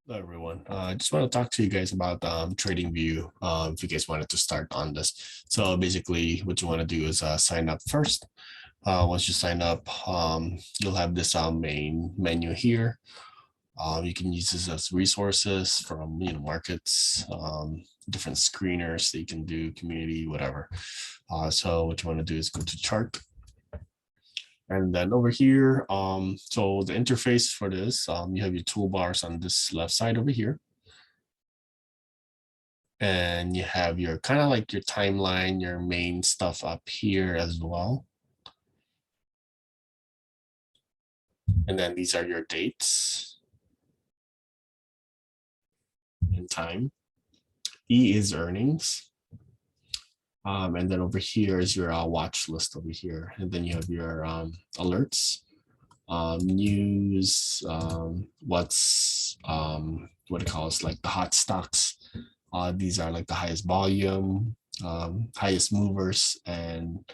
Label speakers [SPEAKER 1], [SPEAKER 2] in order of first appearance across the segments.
[SPEAKER 1] Hello, everyone. I just want to talk to you guys about Tradingview. If you guys wanted to start on this, so basically, what you want to do is sign up first. Once you sign up, you'll have this main menu here. You can use this as resources from markets, different screeners that you can do, community, whatever. So what you want to do is go to chart. And then over here, so the interface for this, you have your toolbars on this left side over here. And you have your kind of like your timeline, your main stuff up here as well. And then these are your dates and time. E is earnings. And then over here is your watch list over here. And then you have your alerts, news, what's what it calls like the hot stocks. These are like the highest volume, highest movers, and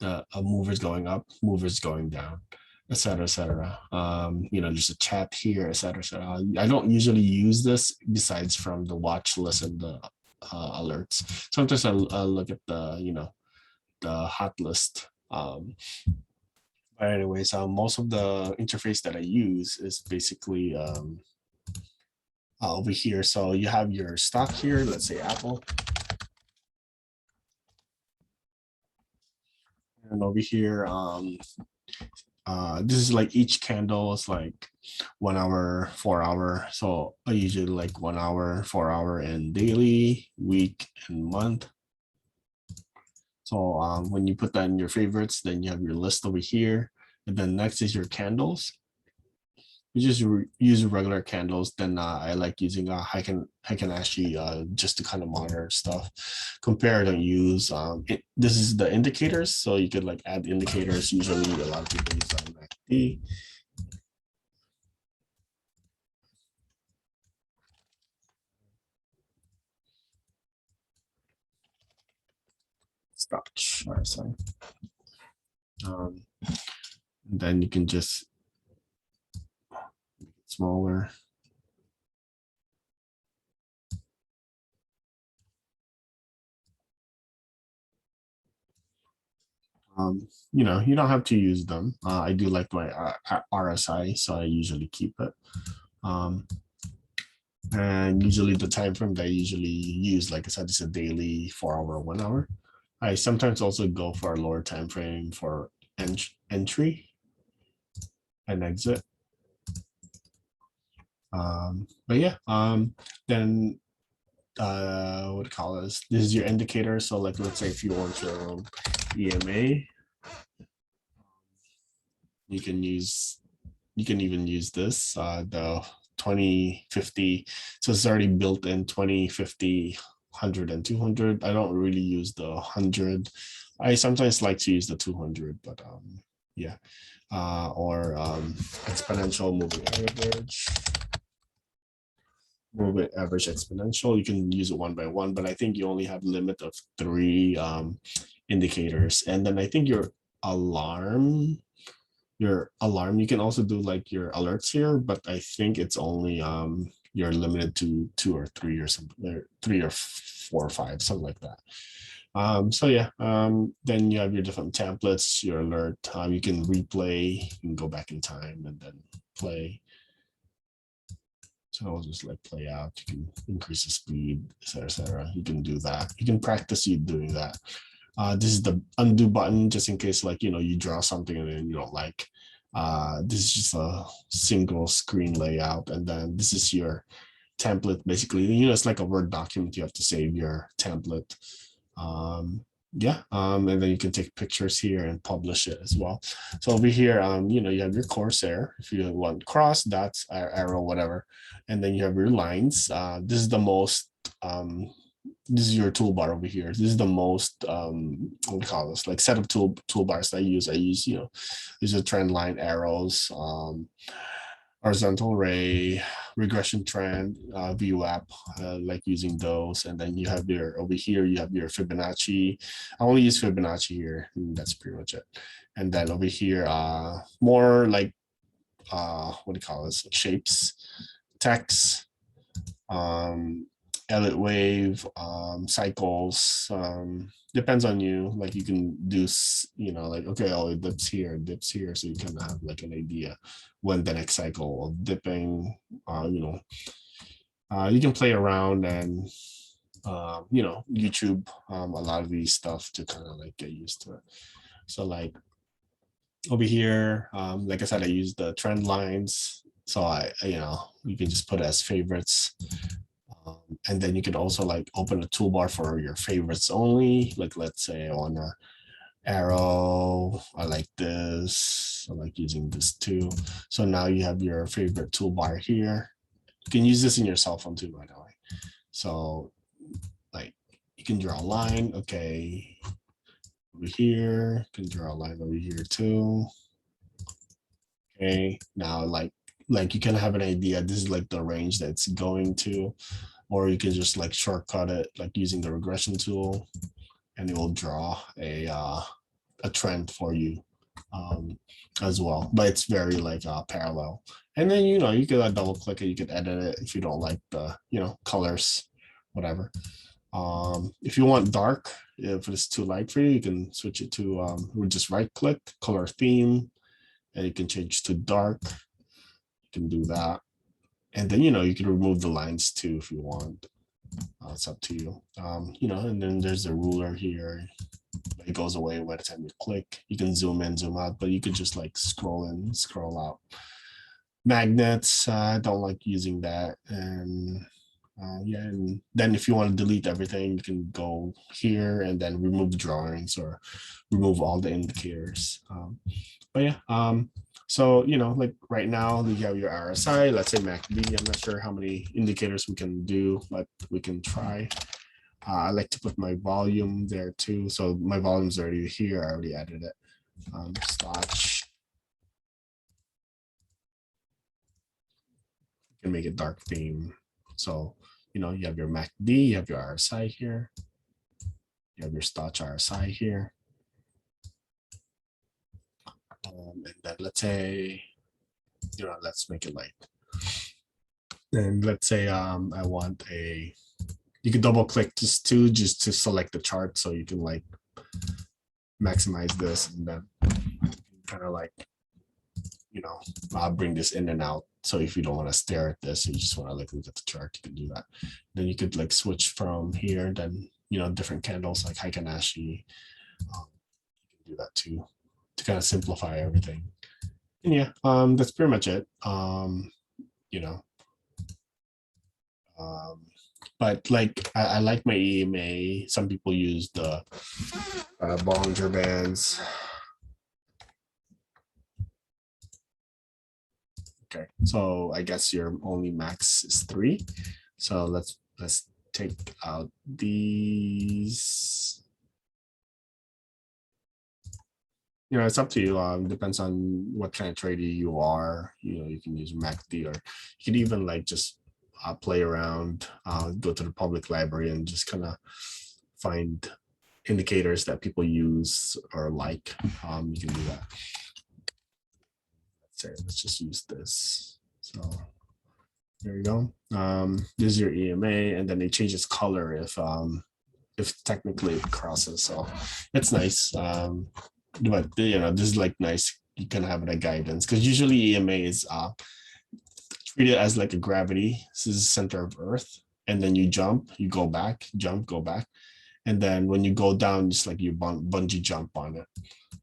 [SPEAKER 1] the movers going up, movers going down, et cetera, et cetera. There's a chat here, et cetera, et cetera. I don't usually use this besides from the watch list and the alerts. Sometimes I'll look at the hot list. But anyways, most of the interface that I use is basically over here. So you have your stock here, let's say Apple. And over here, this is like each candle is like 1 hour, 4 hour. So I usually like 1 hour, 4 hour, and daily, week, and month. So when you put that in your favorites, then you have your list over here. And then next is your candles. You just use regular candles, then I like using I can actually just to kind of monitor stuff, compare and use. This is the indicators, so you could like add indicators. Usually, a lot of people use MACD. Stop. All right, sorry. Then you can just make it smaller. You don't have to use them. I do like my RSI, so I usually keep it. And usually the time frame that I usually use, like I said, is a daily 4 hour, 1 hour. I sometimes also go for a lower time frame for entry and exit. But yeah, then what do you call this? This is your indicator. So like, let's say if you want your EMA, you can even use this, the 2050. So it's already built in 2050, 100, and 200. I don't really use the 100. I sometimes like to use the 200, but yeah. Or exponential moving average exponential. You can use it one by one, but I think you only have limit of 3 indicators. And then I think alarm you can also do like your alerts here, but I think it's only you're limited to 2 or 3 or something, or 3 or 4 or 5, something like that. So yeah, then you have your different templates, your alert. You can replay, you can go back in time and then play. So I'll just like play out. You can increase the speed, etc., etc. You can do that. You can practice you doing that. This is the undo button, just in case like you draw something and then you don't like. This is just a single screen layout, and then this is your template. Basically, it's like a Word document. You have to save your template. Yeah, and then you can take pictures here and publish it as well. So over here, you have your Corsair if you want cross, dots, arrow, whatever, and then you have your lines. This is the most this is your toolbar over here. This is the most what do we call this, like set of toolbars that I use. These are trend line, arrows, horizontal array, regression trend, VWAP, like using those. And then you have over here, you have your Fibonacci. I only use Fibonacci here, and that's pretty much it. And then over here, more like, what do you call this? Shapes, text, Elliott wave, cycles, depends on you. Like you can do, like, okay, oh, it dips here. So you kind of have like an idea when the next cycle of dipping, you can play around and, YouTube, a lot of these stuff to kind of like get used to it. So like over here, like I said, I use the trend lines. So you can just put it as favorites. And then you could also like open a toolbar for your favorites only. Like let's say I want to arrow, I like this, I like using this too. So now you have your favorite toolbar here. You can use this in your cell phone too, by the way. So like you can draw a line, okay, over here, you can draw a line over here too. Okay, now like you can have an idea, this is like the range that's going to, or you can just like shortcut it like using the regression tool, and it will draw a trend for you as well. But it's very like parallel. And then you could double click it, you could edit it if you don't like the colors, whatever. If you want dark, if it's too light for you, you can switch it to we just right click color theme, and you can change to dark. You can do that. And then you can remove the lines too if you want. It's up to you. And then there's a ruler here. It goes away by the time you click. You can zoom in, zoom out, but you could just like scroll in, scroll out. Magnets, I don't like using that. And yeah, and then if you want to delete everything, you can go here and then remove drawings or remove all the indicators. But yeah, so like right now you have your RSI, let's say MACD. I'm not sure how many indicators we can do, but we can try. I like to put my volume there too. So my volume's already here. I already added it. Stotch. You can make it dark theme. So, you have your MACD, you have your RSI here. You have your Stotch RSI here. And then let's say, let's make it light. And let's say I want you can double click just to select the chart, so you can like maximize this and then kind of like bring this in and out. So if you don't want to stare at this, you just want to like look at the chart, you can do that. Then you could like switch from here, then different candles like Heikin-Ashi. You can do that too to kind of simplify everything. And yeah, that's pretty much it. But like I like my EMA. Some people use the Bollinger Bands. Okay, so I guess your only max is 3. So let's take out these. It's up to you. Depends on what kind of trader you are. You can use MACD, or you can even like just play around, go to the public library and just kind of find indicators that people use or like. You can do that. Let's just use this. So there you go. This is your EMA, and then it changes color if technically it crosses. So it's nice. But this is like nice. You can have it a guidance, because usually EMA is treated as like a gravity. This is the center of Earth, and then you jump, you go back, jump, go back, and then when you go down, it's like you bungee jump on it.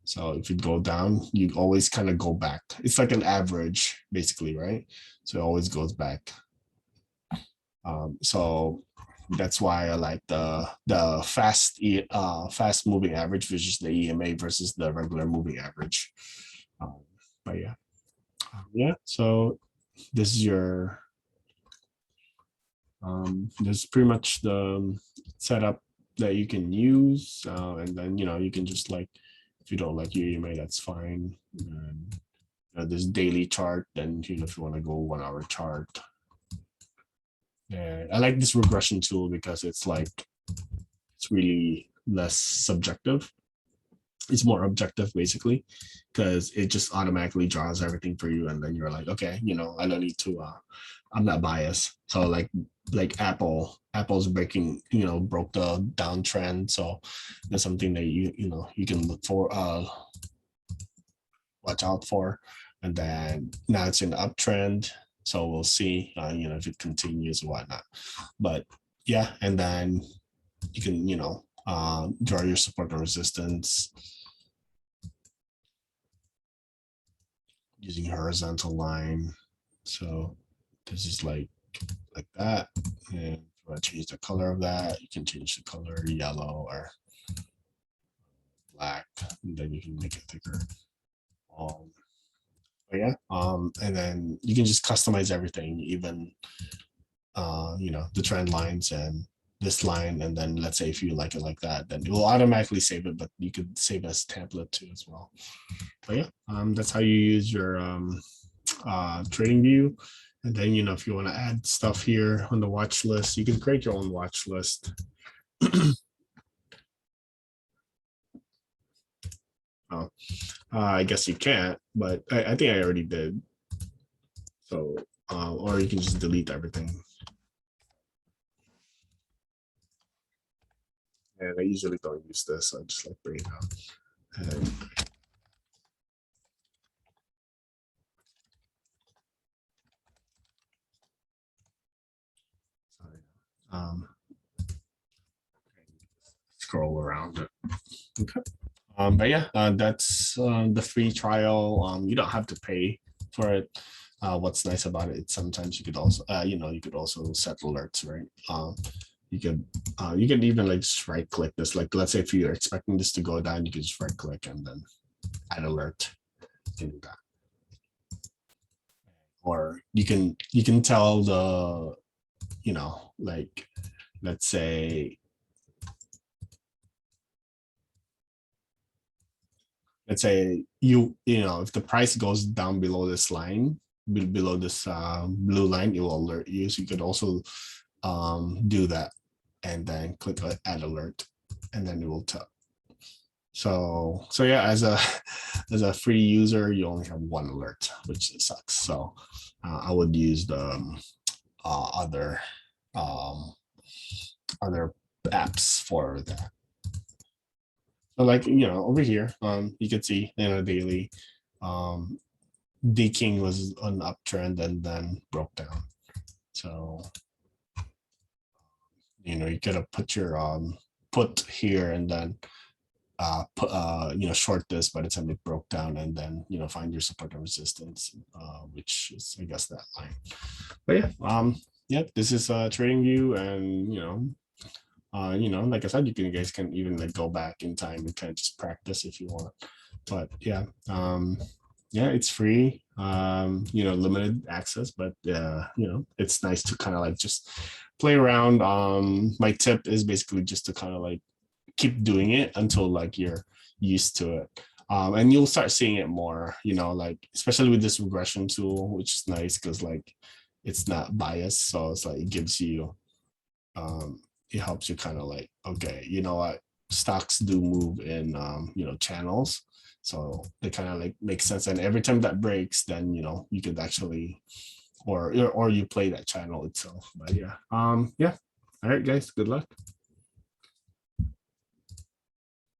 [SPEAKER 1] So if you go down, you always kind of go back. It's like an average, basically, right? So it always goes back. So that's why I like the fast moving average versus the EMA versus the regular moving average. But yeah. So this is your this is pretty much the setup that you can use, and then you can just like, if you don't like EMA, that's fine. And this daily chart, then if you want to go 1 hour chart. And I like this regression tool because it's really less subjective. It's more objective, basically, because it just automatically draws everything for you, and then you're like, okay, I don't need to I'm not biased. So like like Apple's breaking, broke the downtrend. So that's something that you can look for, watch out for. And then now it's in the uptrend. So we'll see, if it continues or whatnot. But yeah, and then you can, draw your support and resistance using horizontal line. So this is like that. And if you want to change the color of that, you can change the color yellow or black, and then you can make it thicker. But yeah, and then you can just customize everything, even the trend lines and this line. And then let's say if you like it like that, then it will automatically save it, but you could save as template too as well. But yeah, that's how you use your Tradingview. And then if you want to add stuff here on the watch list, you can create your own watch list. Oh, I guess you can't, but I think I already did. So, or you can just delete everything. And I usually don't use this, so I just like bring it out. And sorry, scroll around it. Okay. But yeah, that's the free trial. You don't have to pay for it. What's nice about it, sometimes you could also, you could also set alerts, right? You could even like just right click this. Like, let's say if you're expecting this to go down, you can just right click and then add alert. You can do that. Or you can tell the, like, let's say if the price goes down below this line, below this blue line, it will alert you. So you could also do that and then click add alert, and then it will tell. So yeah, as a as a free user, you only have one alert, which sucks. So I would use the other other apps for that. So like, over here, you can see daily, D King was an uptrend and then broke down. So you gotta put your put here and then put short this by the time it broke down, and then find your support and resistance, which is, I guess, that line. But yeah, this is TradingView, and like I said, you guys can even like go back in time and kind of just practice if you want. But yeah, it's free, limited access, but it's nice to kind of like just play around. My tip is basically just to kind of like keep doing it until like you're used to it. And you'll start seeing it more, like especially with this regression tool, which is nice because like it's not biased. So it's like it gives you, it helps you kind of like, okay, you know what, stocks do move in channels. So they kind of like make sense. And every time that breaks, then you could actually, or you play that channel itself. But yeah. All right, guys, good luck.